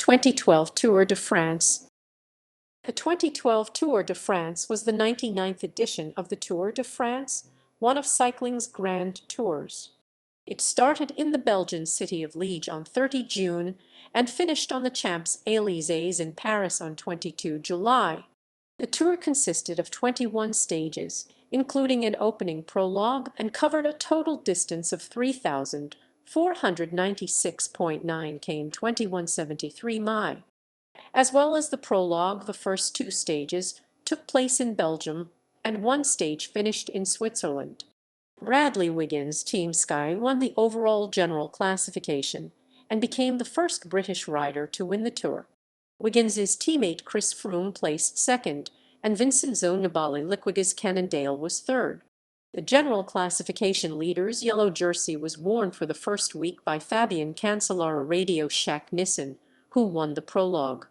2012 Tour de France. The 2012 Tour de France was the 99th edition of the Tour de France, one of cycling's grand tours. It started in the Belgian city of Liège on 30 June and finished on the Champs-Élysées in Paris on 22 July. The tour consisted of 21 stages, including an opening prologue, and covered a total distance of 3,496.9 km 2173 mi. As well as the prologue, the first two stages took place in Belgium, and one stage finished in Switzerland. Bradley Wiggins' Team Sky won the overall general classification and became the first British rider to win the Tour. Wiggins' teammate Chris Froome placed second, and Vincenzo Nibali Liquigas Cannondale was third. The general classification leader's yellow jersey was worn for the first week by Fabian Cancellara RadioShack Nissan, who won the prologue.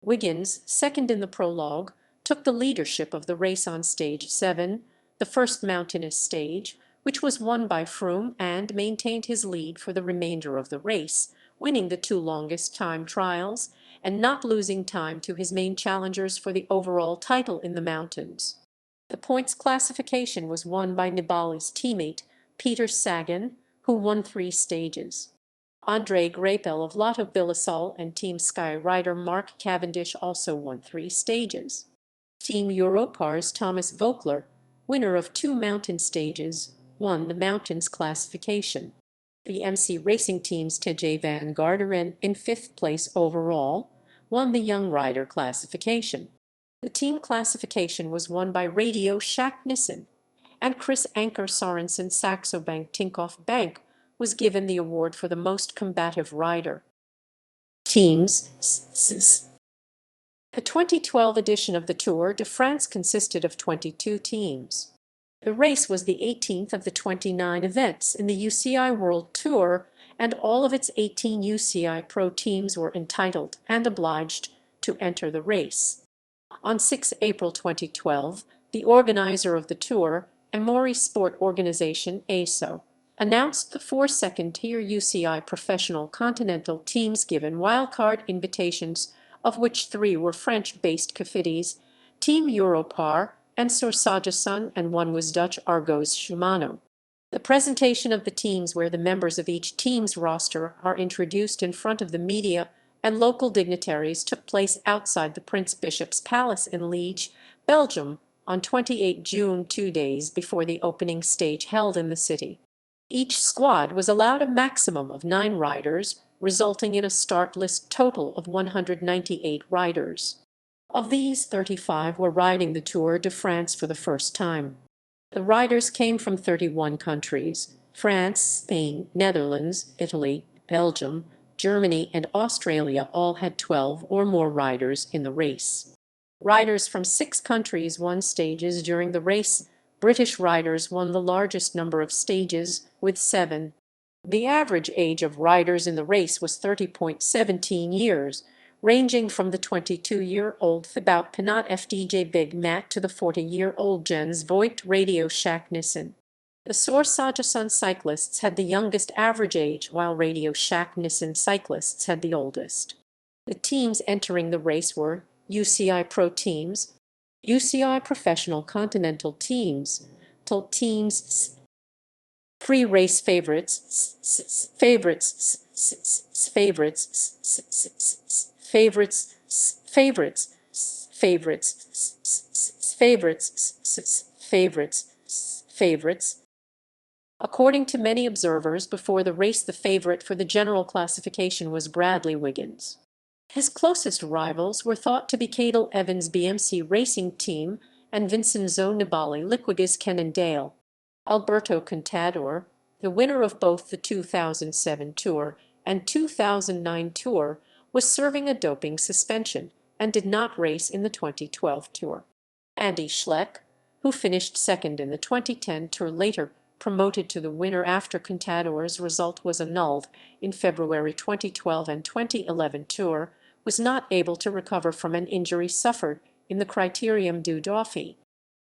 Wiggins, second in the prologue, took the leadership of the race on Stage 7, the first mountainous stage, which was won by Froome, and maintained his lead for the remainder of the race, winning the two longest time trials and not losing time to his main challengers for the overall title in the mountains. The points classification was won by Nibali's teammate Peter Sagan, who won 3 stages. André Greipel of Lotto Belisol and Team Sky rider Mark Cavendish also won 3 stages. Team Europar's Thomas Voeckler, winner of 2 mountain stages, won the mountains classification. The MC Racing Team's Tejay van Garderen, in 5th place overall, won the young rider classification. The team classification was won by RadioShack Nissan, and Chris Anker Sorensen Saxo Bank Tinkoff Bank was given the award for the most combative rider. Teams. The 2012 edition of the Tour de France consisted of 22 teams. The race was the 18th of the 29 events in the UCI World Tour, and all of its 18 UCI Pro teams were entitled and obliged to enter the race. On 6 April 2012, the organizer of the Tour, Amaury Sport Organization ASO, announced the 4 second-tier UCI professional continental teams given wildcard invitations, of which 3 were French-based Cofidis, Team Europar, and Sorsagesun, and 1 was Dutch Argos Shimano. The presentation of the teams, where the members of each team's roster are introduced in front of the media and local dignitaries, took place outside the Prince Bishop's Palace in Liège, Belgium, on 28 June, 2 days before the opening stage held in the city. Each squad was allowed a maximum of 9 riders, resulting in a start list total of 198 riders. Of these, 35 were riding the Tour de France for the first time. The riders came from 31 countries: France, Spain, Netherlands, Italy, Belgium, Germany, and Australia all had 12 or more riders in the race. Riders from 6 countries won stages during the race. British riders won the largest number of stages, with 7. The average age of riders in the race was 30.17 years, ranging from the 22-year-old Thibaut Pinot FDJ Big Matt to the 40-year-old Jens Voigt RadioShack Nissan. The Sorsagesun cyclists had the youngest average age, while RadioShack Nissan cyclists had the oldest. The teams entering the race were UCI Pro teams, UCI Professional Continental teams, teams, pre-race favorites, favorites, favorites, favorites, favorites, favorites. According to many observers before the race, the favorite for the general classification was Bradley Wiggins. His closest rivals were thought to be Cadel Evans' BMC Racing Team and Vincenzo Nibali Liquigas Cannondale. Alberto Contador, the winner of both the 2007 Tour and 2009 Tour, was serving a doping suspension and did not race in the 2012 Tour. Andy Schleck, who finished second in the 2010 Tour, later promoted to the winner after Contador's result was annulled in February 2012 and 2011 Tour, was not able to recover from an injury suffered in the Critérium du Dauphiné.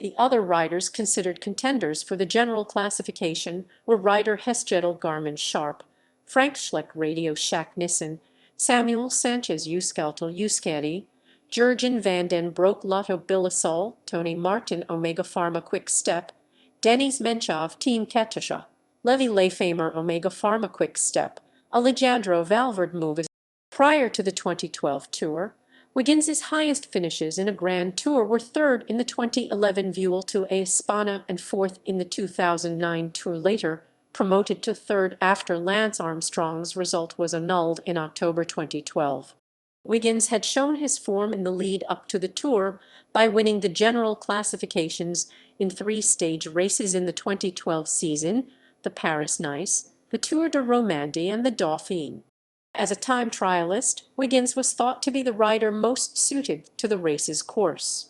The other riders considered contenders for the general classification were rider Hesjedal Garmin Sharp, Frank Schleck RadioShack Nissan, Samuel Sanchez Euskaltel Euskadi, Jurgen van den Broek Lotto Billisol, Tony Martin Omega Pharma Quick Step, Denis Menchov Team Katusha, Levi Lefemer Omega Pharma Quick Step, Alejandro Valverde Moves. Prior to the 2012 Tour, Wiggins's highest finishes in a Grand Tour were third in the 2011 Vuelta a España and fourth in the 2009 Tour, later promoted to third after Lance Armstrong's result was annulled in October 2012. Wiggins had shown his form in the lead up to the Tour by winning the general classifications in three-stage races in the 2012 season: the Paris-Nice, the Tour de Romandie, and the Dauphiné. As a time trialist, Wiggins was thought to be the rider most suited to the race's course.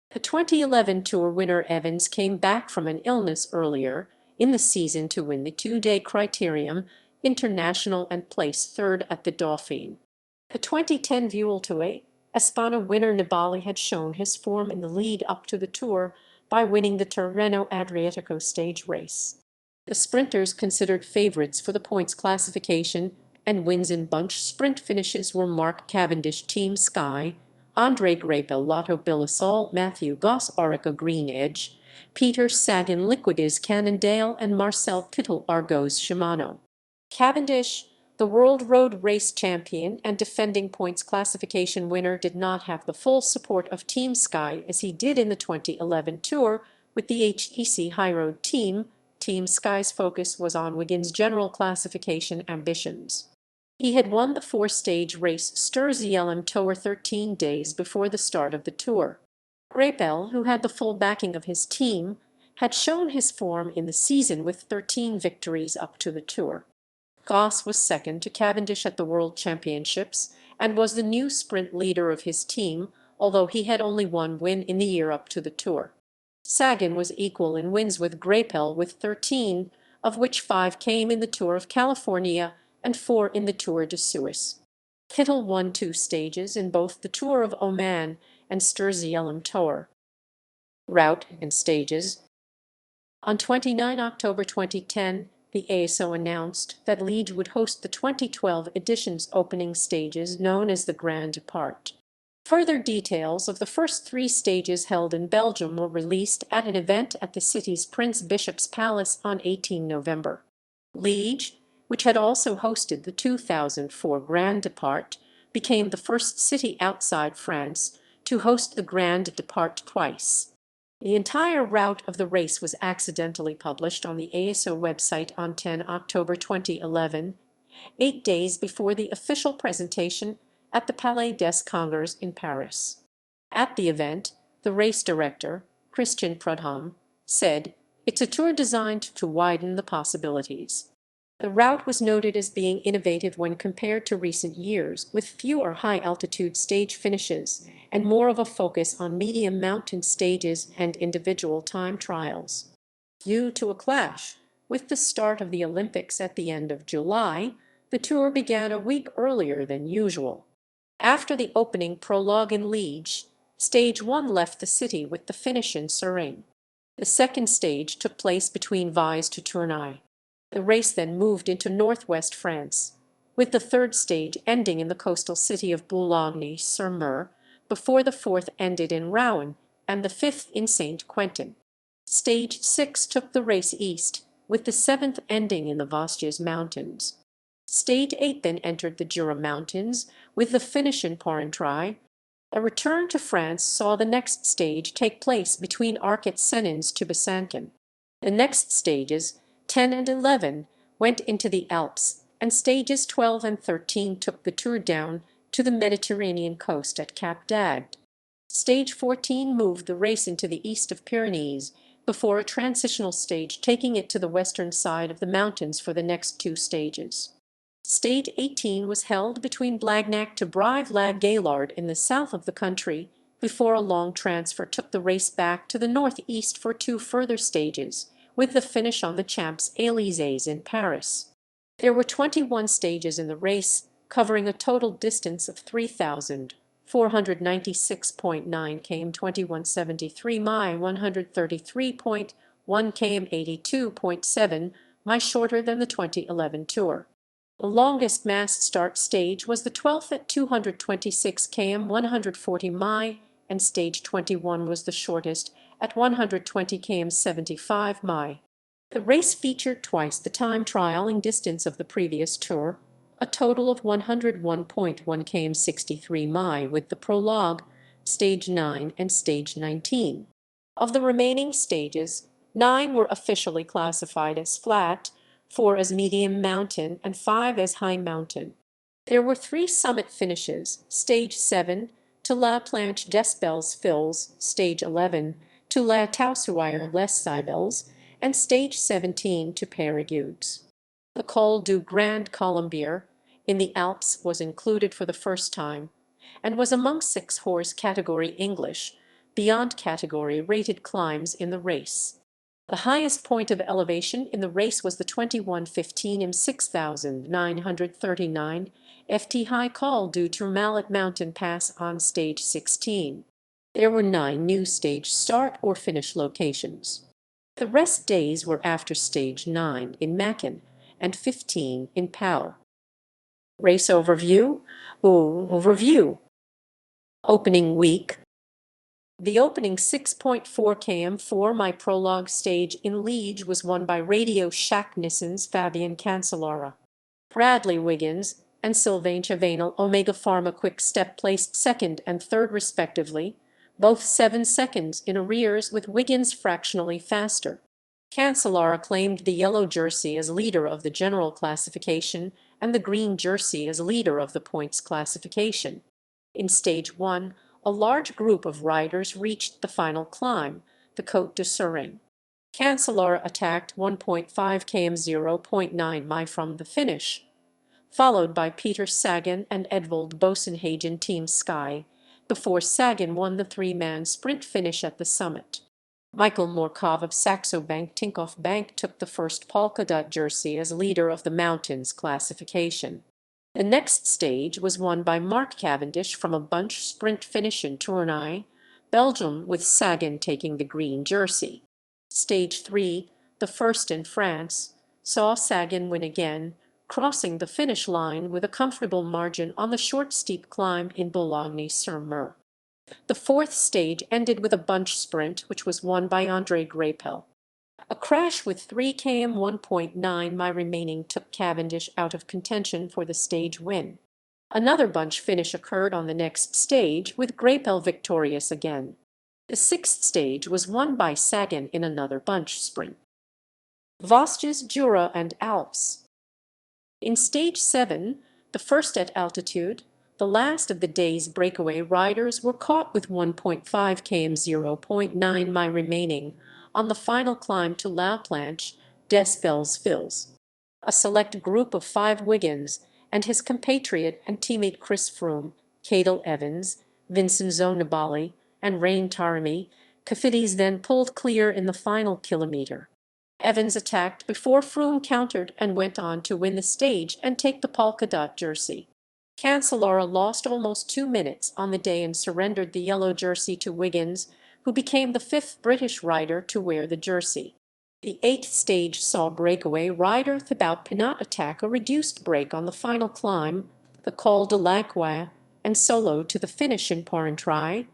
The 2011 Tour winner Evans came back from an illness earlier in the season to win the two-day Criterium International and place third at the Dauphiné. The 2010 Vuelta a España winner Nibali had shown his form in the lead up to the Tour by winning the Tirreno Adriatico stage race. The sprinters considered favorites for the points classification and wins in bunch sprint finishes were Mark Cavendish Team Sky, Andre Greipel Lotto Billisol, Matthew Goss Orica Green Edge, Peter Sagan Liquigas Cannondale, and Marcel Kittel Argos Shimano. Cavendish, the World Road Race champion and defending points classification winner, did not have the full support of Team Sky as he did in the 2011 Tour with the HEC High Road team. Team Sky's focus was on Wiggins' general classification ambitions. He had won the four-stage race Sturzielem Tour 13 days before the start of the Tour. Greipel, who had the full backing of his team, had shown his form in the season with 13 victories up to the Tour. Goss was second to Cavendish at the World Championships and was the new sprint leader of his team, although he had only one win in the year up to the Tour. Sagan was equal in wins with Greipel with 13, of which 5 came in the Tour of California and 4 in the Tour de Suisse. Kittel won 2 stages in both the Tour of Oman and Sturzielem Tour. Route and stages. On 29 October 2010, the ASO announced that Liège would host the 2012 edition's opening stages known as the Grand Depart. Further details of the first 3 stages held in Belgium were released at an event at the city's Prince Bishop's Palace on 18 November. Liège, which had also hosted the 2004 Grand Depart, became the first city outside France to host the Grand Depart twice. The entire route of the race was accidentally published on the ASO website on 10 October 2011, 8 days before the official presentation at the Palais des Congrès in Paris. At the event, the race director, Christian Prudhomme, said, "It's a tour designed to widen the possibilities." The route was noted as being innovative when compared to recent years, with fewer high-altitude stage finishes and more of a focus on medium mountain stages and individual time trials. Due to a clash with the start of the Olympics at the end of July, the Tour began a week earlier than usual. After the opening prologue in Liège, Stage 1 left the city with the finish in Suresnes. The second stage took place between Vize to Tournai. The race then moved into northwest France, with the third stage ending in the coastal city of Boulogne-sur-Mer, before the fourth ended in Rouen and the fifth in Saint-Quentin. Stage 6 took the race east, with the seventh ending in the Vosges Mountains. Stage 8 then entered the Jura Mountains, with the finish in Porrentruy. A return to France saw the next stage take place between Arc-et-Senans to Besançon. The next stages, 10 and 11, went into the Alps, and stages 12 and 13 took the Tour down to the Mediterranean coast at Cap d'Agde. Stage 14 moved the race into the east of Pyrenees, before a transitional stage taking it to the western side of the mountains for the next 2 stages. Stage 18 was held between Blagnac to Brive-la-Gaillarde in the south of the country, before a long transfer took the race back to the northeast for 2 further stages, with the finish on the Champs-Élysées in Paris. There were 21 stages in the race, covering a total distance of 3,496.9 km, 2173 mi, 133.1 km, 82.7 mi shorter than the 2011 Tour. The longest mass start stage was the 12th at 226 km 140 mi, and stage 21 was the shortest at 120 km 75 mi. The race featured twice the time trialing distance of the previous tour, a total of 101.1 km 63 mi with the prologue, stage 9 and stage 19. Of the remaining stages, 9 were officially classified as flat, 4 as medium mountain, and 5 as high mountain. There were 3 summit finishes: stage 7 to La Planche des Belles Filles, stage 11 to La Taussuire les Cybelles, and stage 17 to Périgueux. The Col du Grand Colombier in the Alps was included for the first time, and was among 6 horse category English, beyond category rated climbs in the race. The highest point of elevation in the race was the 21:15 m 6,939 ft high Col du Tourmalet mountain pass on stage 16. There were 9 new stage start or finish locations. The rest days were after stage 9 in Macon and 15 in Pau. Race overview. Opening week. The opening 6.4 km 4 mi prologue stage in Liège was won by RadioShack Nissan's Fabian Cancellara. Bradley Wiggins and Sylvain Chavanel Omega Pharma Quick Step placed second and third respectively, both 7 seconds in arrears, with Wiggins fractionally faster. Cancellara claimed the yellow jersey as leader of the general classification and the green jersey as leader of the points classification. In stage 1, a large group of riders reached the final climb, the Côte de Surin. Cancellara attacked 1.5 km 0.9 mi from the finish, followed by Peter Sagan and Edvald Boasson Team Sky, before Sagan won the 3-man sprint finish at the summit. Michael Morkov of Saxo Bank Tinkoff Bank took the first polka dot jersey as leader of the mountains classification. The next stage was won by Mark Cavendish from a bunch sprint finish in Tournai, Belgium, with Sagan taking the green jersey. Stage 3, the first in France, saw Sagan win again, crossing the finish line with a comfortable margin on the short steep climb in Boulogne-sur-Mer. The fourth stage ended with a bunch sprint, which was won by André Greipel. A crash with 3 km 1.9 mi remaining took Cavendish out of contention for the stage win. Another bunch finish occurred on the next stage, with Greipel victorious again. The sixth stage was won by Sagan in another bunch sprint. Vosges, Jura and Alps. In stage 7, the first at altitude, the last of the day's breakaway riders were caught with 1.5 km 0.9 mi remaining on the final climb to La Planche des Belles Filles. A select group of 5 Wiggins and his compatriot and teammate Chris Froome, Cadel Evans, Vincenzo Nibali, and Rein Taremi Cofidis then pulled clear in the final kilometre. Evans attacked before Froome countered and went on to win the stage and take the polka dot jersey. Cancellara lost almost 2 minutes on the day and surrendered the yellow jersey to Wiggins, who became the 5th British rider to wear the jersey. The 8th stage saw breakaway rider Thibaut Pinot attack a reduced break on the final climb, the Col de l'Aquila, and solo to the finish in Porrentruy.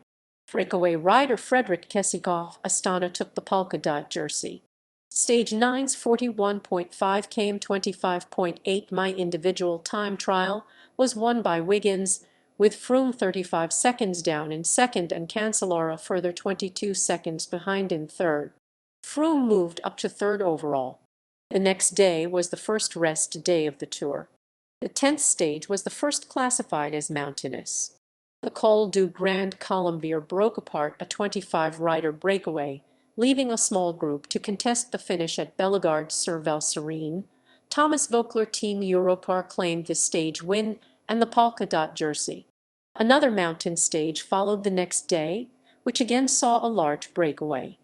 Breakaway rider Frederick Kesikov Astana took the polka dot jersey. Stage 9's 41.5 km 25.8 mi individual time trial was won by Wiggins, with Froome 35 seconds down in second and Cancellara further 22 seconds behind in third. Froome moved up to third overall. The next day was the first rest day of the tour. The 10th stage was the first classified as mountainous. The Col du Grand Colombier broke apart a 25-rider breakaway, leaving a small group to contest the finish at Bellegarde-sur-Valserine. Thomas Voeckler Team Europar claimed the stage win and the polka dot jersey. Another mountain stage followed the next day, which again saw a large breakaway.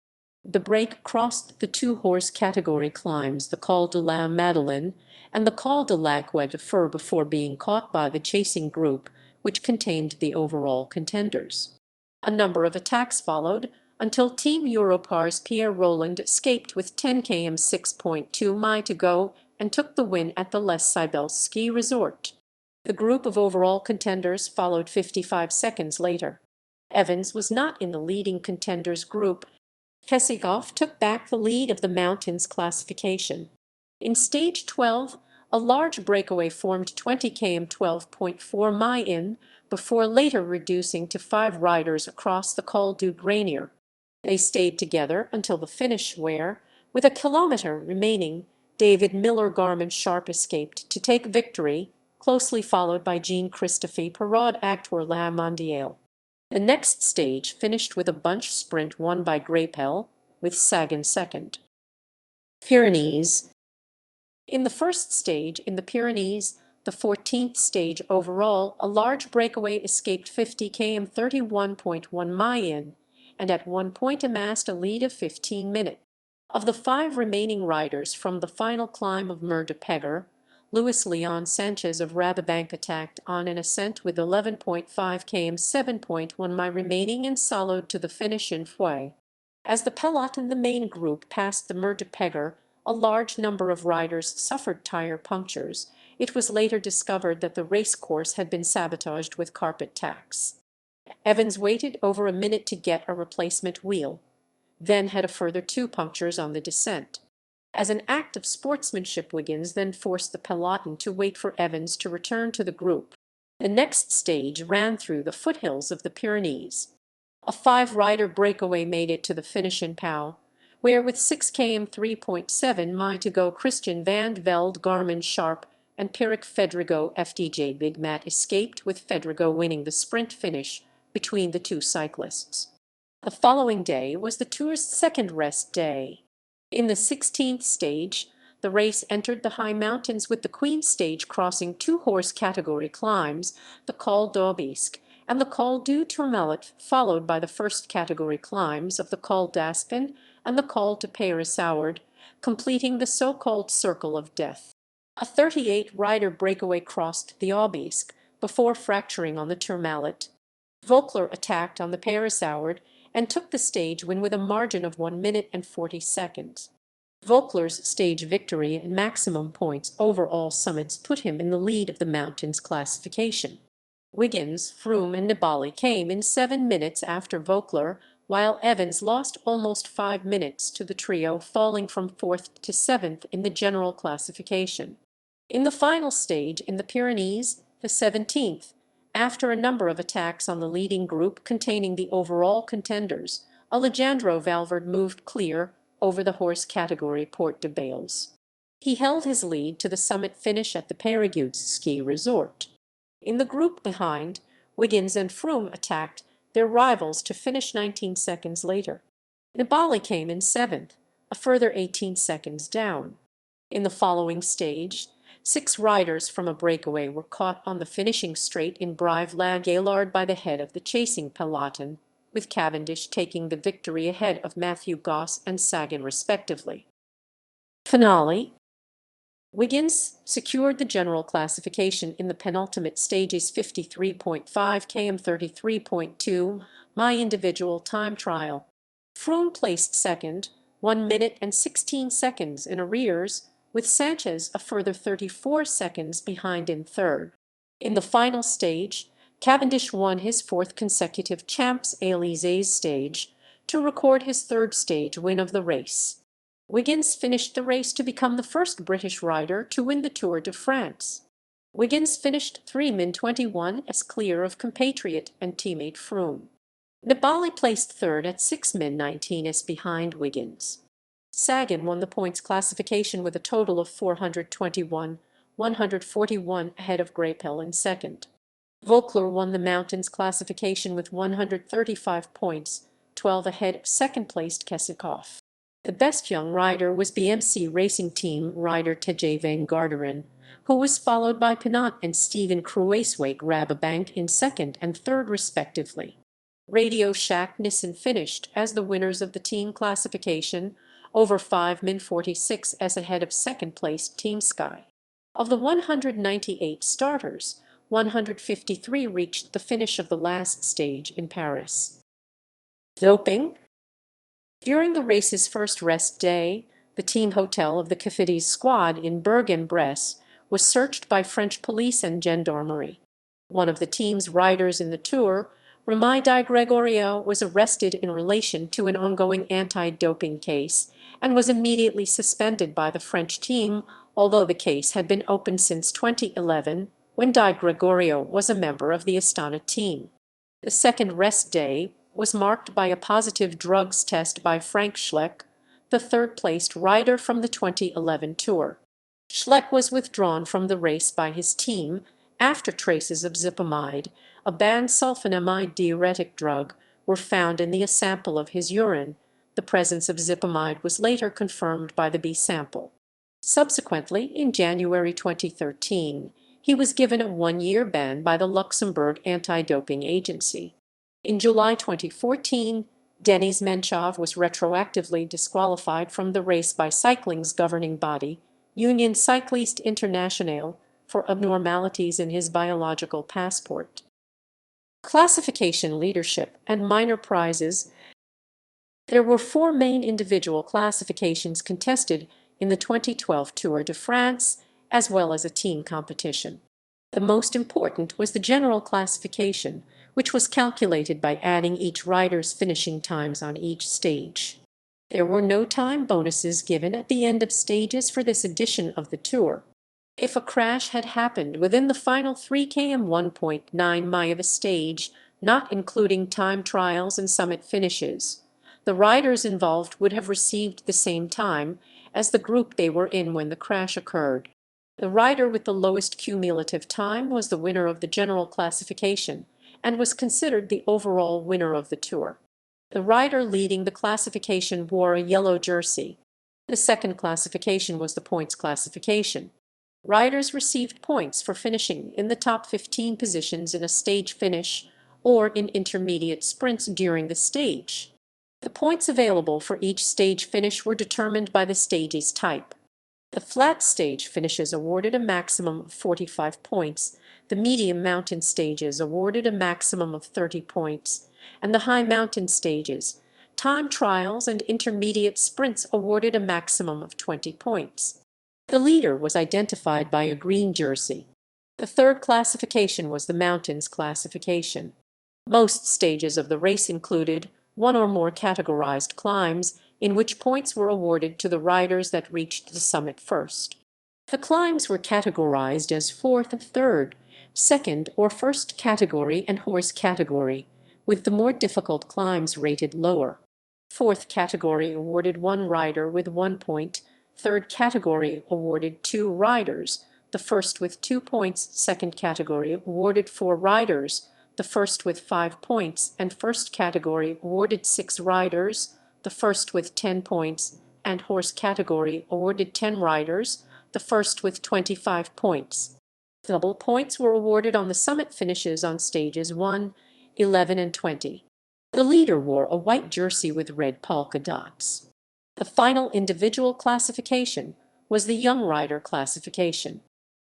The break crossed the 2-horse category climbs, the Col de la Madeleine and the Col de l'Aquila de Fur, before being caught by the chasing group, which contained the overall contenders. A number of attacks followed, until Team Europar's Pierre Roland escaped with 10 km 6.2 mi to go and took the win at the Les Cybele ski resort. The group of overall contenders followed 55 seconds later. Evans was not in the leading contenders group. Canncellara took back the lead of the mountains classification. In stage 12, a large breakaway formed 20 km 12.4 mi in, before later reducing to 5 riders across the Col du Grenier. They stayed together until the finish where, with a kilometre remaining, David Miller-Garmin Sharp escaped to take victory, closely followed by Jean-Christophe Perraud Acteur La Mondiale. The next stage finished with a bunch sprint won by Greipel, with Sagan second. Pyrenees. In the first stage in the Pyrenees, the 14th stage overall, a large breakaway escaped 50 km 31.1 mi in, and at one point amassed a lead of 15 minutes. Of the 5 remaining riders from the final climb of Mur de Péguer, Luis Leon Sanchez of Rabobank attacked on an ascent with 11.5 km 7.1 mi remaining and soloed to the finish in Fouet. As the peloton, the main group, passed the Mur de Péguer, a large number of riders suffered tire punctures. It was later discovered that the race course had been sabotaged with carpet tacks. Evans waited over a minute to get a replacement wheel, then had a further 2 punctures on the descent. As an act of sportsmanship, Wiggins then forced the peloton to wait for Evans to return to the group. The next stage ran through the foothills of the Pyrenees. A 5-rider breakaway made it to the finish in Pau, where with 6 km 3.7 mi to go, Christian van Velde Garmin Sharp and Pierrick Fedrigo FDJ Big Mat escaped, with Fedrigo winning the sprint finish between the 2 cyclists. The following day was the Tour's second rest day. In the 16th stage, the race entered the high mountains, with the Queen stage crossing 2 horse category climbs, the Col d'Aubisque and the Col du Tourmalet, followed by the first category climbs of the Col d'Aspin and the Col de Peyre-Sauard, completing the so-called Circle of Death. A 38-rider breakaway crossed the Aubisque before fracturing on the Tourmalet. Vauclair attacked on the Peyre-Sauard and took the stage win with a margin of 1 minute and 40 seconds. Vauclair's stage victory and maximum points over all summits put him in the lead of the mountains classification. Wiggins, Froome and Nibali came in 7 minutes after Vauclair, while Evans lost almost 5 minutes to the trio, falling from 4th to 7th in the general classification. In the final stage in the Pyrenees, the 17th, after a number of attacks on the leading group containing the overall contenders, Alejandro Valverde moved clear over the horse category Port de Bales. He held his lead to the summit finish at the Périgueux ski resort. In the group behind, Wiggins and Froome attacked their rivals to finish 19 seconds later. Nibali came in 7th, a further 18 seconds down. In the following stage, 6 riders from a breakaway were caught on the finishing straight in Brive-la-Gaillarde by the head of the chasing peloton, with Cavendish taking the victory ahead of Matthew Goss and Sagan respectively. Finale. Wiggins secured the general classification in the penultimate stage's 53.5 km 33.2 mi individual time trial. Froome placed second, 1 minute and 16 seconds in arrears, with Sanchez a further 34 seconds behind in third. In the final stage, Cavendish won his 4th consecutive Champs-Élysées stage to record his 3rd stage win of the race. Wiggins finished the race to become the first British rider to win the Tour de France. Wiggins finished 3 min 21 as clear of compatriot and teammate Froome. Nibali placed 3rd at 6 min 19 as behind Wiggins. Sagan won the points classification with a total of 421, 141 ahead of Greipel in 2nd. Vauclair won the mountains classification with 135 points, 12 ahead of second-placed Canncellara. The best young rider was BMC Racing Team rider Tejay van Garderen, who was followed by Pinot and Steven Kruijswijk Rabobank in 2nd and 3rd respectively. RadioShack Nissan finished as the winners of the team classification, over 5 min 46 as ahead of second-placed Team Sky. Of the 198 starters, 153 reached the finish of the last stage in Paris. Doping. During the race's first rest day, The team hotel of the Cofidis squad in Bourg-en-Bresse was searched by French police and gendarmerie. One of the team's riders in the Tour, Remy Di Gregorio, was arrested in relation to an ongoing anti-doping case and was immediately suspended by the French team, although the case had been open since 2011, when Di Gregorio was a member of the Astana team. The second rest day was marked by a positive drugs test by Frank Schleck, the third-placed rider from the 2011 Tour. Schleck was withdrawn from the race by his team after traces of zipamide, a banned sulfonamide diuretic drug, were found in the sample of his urine. The presence of zipamide was later confirmed by the B sample. Subsequently, in January 2013, he was given a one-year ban by the Luxembourg Anti-Doping Agency. In July 2014, Denis Menchov was retroactively disqualified from the race by cycling's governing body, Union Cycliste Internationale, for abnormalities in his biological passport. Classification leadership and minor prizes. There were 4 main individual classifications contested in the 2012 Tour de France, as well as a team competition. The most important was the general classification, which was calculated by adding each rider's finishing times on each stage. There were no time bonuses given at the end of stages for this edition of the Tour. If a crash had happened within the final 3 km 1.9 mi of a stage, not including time trials and summit finishes, the riders involved would have received the same time as the group they were in when the crash occurred. The rider with the lowest cumulative time was the winner of the general classification and was considered the overall winner of the Tour. The rider leading the classification wore a yellow jersey. The second classification was the points classification. Riders received points for finishing in the top 15 positions in a stage finish or in intermediate sprints during the stage. The points available for each stage finish were determined by the stage's type. The flat stage finishes awarded a maximum of 45 points, the medium mountain stages awarded a maximum of 30 points, and the high mountain stages, time trials and intermediate sprints awarded a maximum of 20 points. The leader was identified by a green jersey. The third classification was the mountains classification. Most stages of the race included one or more categorized climbs, in which points were awarded to the riders that reached the summit first. The climbs were categorized as fourth, third, second, or first category and horse category, with the more difficult climbs rated lower. Fourth category awarded 1 rider with 1 point, third category awarded 2 riders, the first with 2 points, second category awarded 4 riders, the first with 5 points, and first category awarded 6 riders, the first with 10 points, and horse category awarded 10 riders, the first with 25 points. Double points were awarded on the summit finishes on stages 1, 11, and 20. The leader wore a white jersey with red polka dots. The final individual classification was the young rider classification.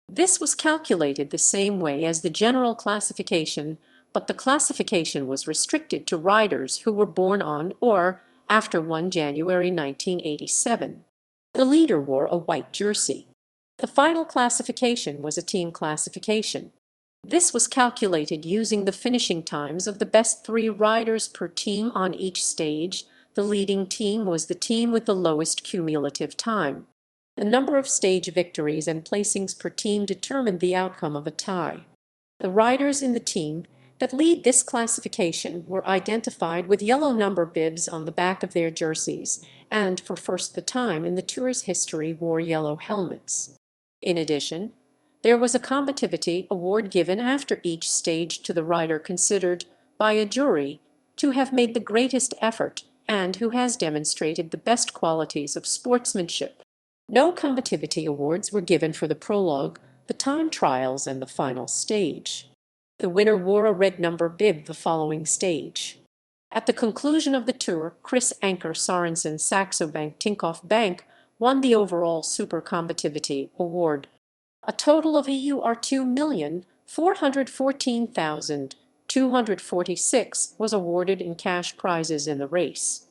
This was calculated the same way as the general classification, but the classification was restricted to riders who were born on or after 1 January 1987. The leader wore a white jersey. The final classification was a team classification. This was calculated using the finishing times of the best 3 riders per team on each stage. The leading team was the team with the lowest cumulative time. The number of stage victories and placings per team determined the outcome of a tie. The riders in the team that lead this classification were identified with yellow number bibs on the back of their jerseys, and for first the time in the Tour's history wore yellow helmets. In addition, there was a combativity award given after each stage to the rider considered, by a jury, to have made the greatest effort and who has demonstrated the best qualities of sportsmanship. No combativity awards were given for the prologue, the time trials, and the final stage. The winner wore a red number bib the following stage. At the conclusion of the Tour, Chris Anker Sorensen Saxo Bank Tinkoff Bank won the overall Super Combativity Award. A total of EUR 2,414,246 was awarded in cash prizes in the race.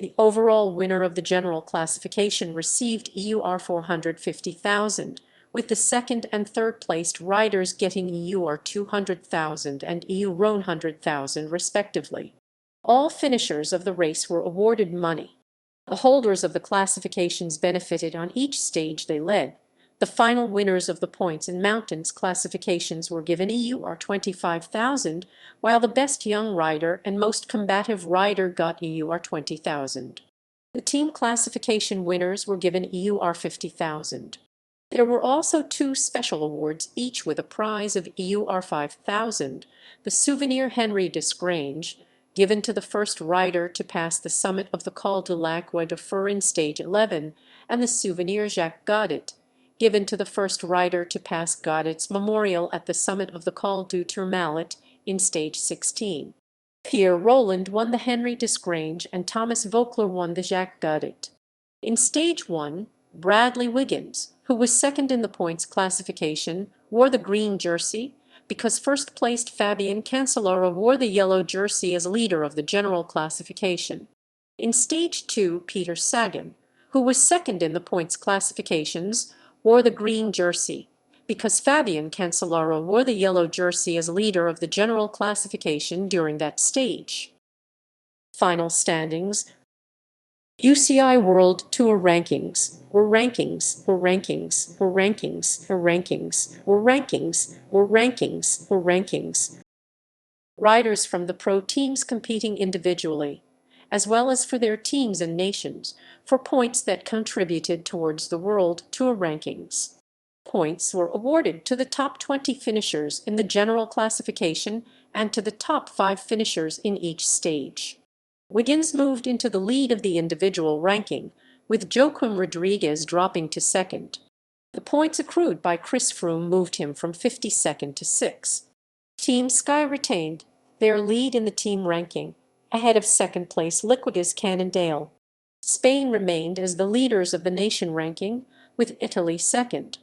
The overall winner of the general classification received EUR 450,000, with the second and third placed riders getting EUR 200,000 and EUR 100,000 respectively. All finishers of the race were awarded money. The holders of the classifications benefited on each stage they led. The final winners of the points and mountains classifications were given EUR 25,000, while the best young rider and most combative rider got EUR 20,000. The team classification winners were given EUR 50,000. There were also two special awards, each with a prize of EUR 5,000. The Souvenir Henri Desgrange, given to the first rider to pass the summit of the Col de l'Agua de Fur in stage 11, and the Souvenir Jacques Goddet, given to the first rider to pass Goddet's memorial at the summit of the Col du Tourmalet in stage 16. Pierre Roland won the Henri Desgrange and Thomas Voeckler won the Jacques Goddet. In stage 1, Bradley Wiggins, who was second in the points classification, wore the green jersey, because first-placed Fabian Cancellara wore the yellow jersey as leader of the general classification. In stage 2, Peter Sagan, who was second in the points classifications, wore the green jersey, because Fabian Cancellara wore the yellow jersey as leader of the general classification during that stage. Final standings. UCI World Tour rankings were rankings were rankings were rankings were rankings were rankings were rankings were rankings. Riders from the pro teams competing individually, as well as for their teams and nations, for points that contributed towards the World Tour rankings. Points were awarded to the top 20 finishers in the general classification and to the top 5 finishers in each stage. Wiggins moved into the lead of the individual ranking, with Joaquim Rodriguez dropping to second. The points accrued by Chris Froome moved him from 52nd to 6th. Team Sky retained their lead in the team ranking, ahead of second-place Liquigas Cannondale. Spain remained as the leaders of the nation ranking, with Italy second.